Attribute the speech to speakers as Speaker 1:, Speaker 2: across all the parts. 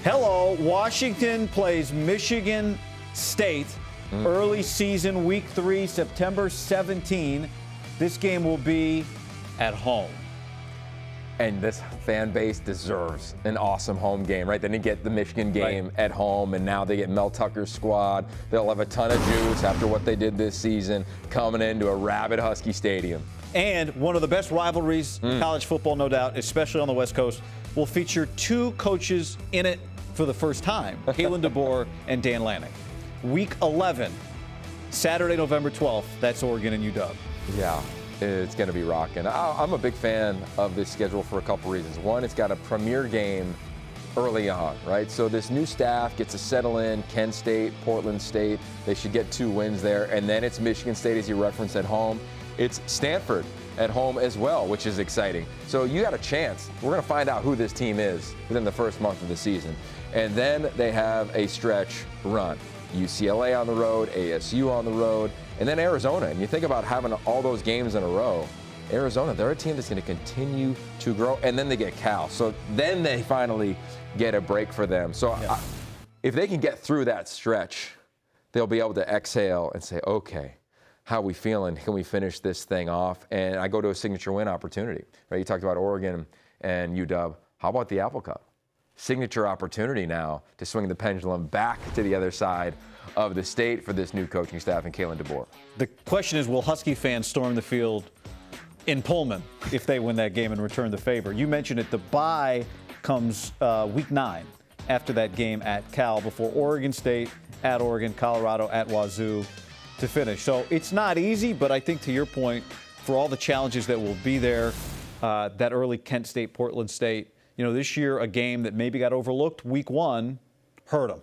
Speaker 1: Hello, Washington plays Michigan State. Early season, week 3, September 17. This game will be at home.
Speaker 2: And this fan base deserves an awesome home game, right? They didn't get the Michigan game at home, and now they get Mel Tucker's squad. They'll have a ton of juice after what they did this season, coming into a rabid Husky stadium.
Speaker 1: And one of the best rivalries in college football, no doubt, especially on the West Coast, will feature two coaches in it for the first time, Kalen DeBoer and Dan Lanning. Week 11, Saturday, November 12th. That's Oregon and UW.
Speaker 2: Yeah, it's going to be rocking. I'm a big fan of this schedule for a couple reasons. One, it's got a premier game early on, right? So this new staff gets to settle in. Kent State, Portland State, they should get 2 wins there. And then it's Michigan State, as you referenced, at home. It's Stanford at home as well, which is exciting. So you got a chance. We're going to find out who this team is within the first month of the season. And then they have a stretch run. UCLA on the road, ASU on the road, and then Arizona. And you think about having all those games in a row. Arizona, they're a team that's going to continue to grow, and then they get Cal. So then they finally get a break for them. So if they can get through that stretch, they'll be able to exhale and say, okay, how are we feeling? Can we finish this thing off? And I go to a signature win opportunity, right? You talked about Oregon and UW. How about the Apple Cup? Signature opportunity now to swing the pendulum back to the other side of the state for this new coaching staff and Kalen DeBoer.
Speaker 1: The question is, will Husky fans storm the field in Pullman if they win that game and return the favor? You mentioned it. The bye comes week 9 after that game at Cal before Oregon State at Oregon, Colorado at Wazoo to finish. So it's not easy, but I think to your point, for all the challenges that will be there, that early Kent State, Portland State, you know, this year, a game that maybe got overlooked, week 1, hurt them.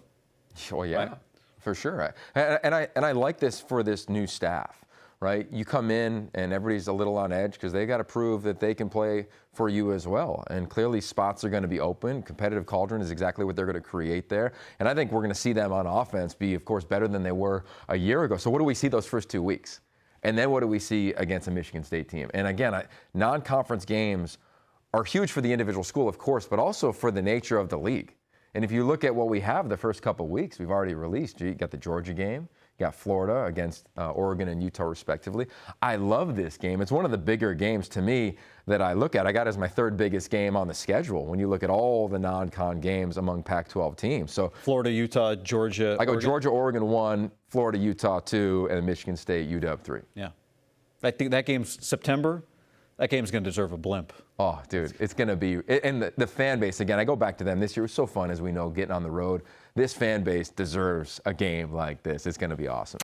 Speaker 2: Oh, yeah,
Speaker 1: right?
Speaker 2: For sure. And I like this for this new staff, right? You come in and everybody's a little on edge because they got to prove that they can play for you as well. And clearly spots are going to be open. Competitive cauldron is exactly what they're going to create there. And I think we're going to see them on offense be, of course, better than they were a year ago. So what do we see those first 2 weeks? And then what do we see against a Michigan State team? And again, non-conference games are huge for the individual school, of course, but also for the nature of the league. And if you look at what we have the first couple of weeks, we've already released. You got the Georgia game, you got Florida against Oregon and Utah, respectively. I love this game. It's one of the bigger games to me that I look at. I got it as my 3rd biggest game on the schedule when you look at all the non-con games among Pac-12 teams. So
Speaker 1: Florida, Utah, Georgia.
Speaker 2: I go
Speaker 1: Oregon.
Speaker 2: Georgia, Oregon 1, Florida, Utah 2, and Michigan State, UW 3.
Speaker 1: Yeah. I think that game's September. That game's going to deserve a blimp.
Speaker 2: Oh, dude, it's going to be. And the fan base, again, I go back to them. This year was so fun, as we know, getting on the road. This fan base deserves a game like this. It's going to be awesome.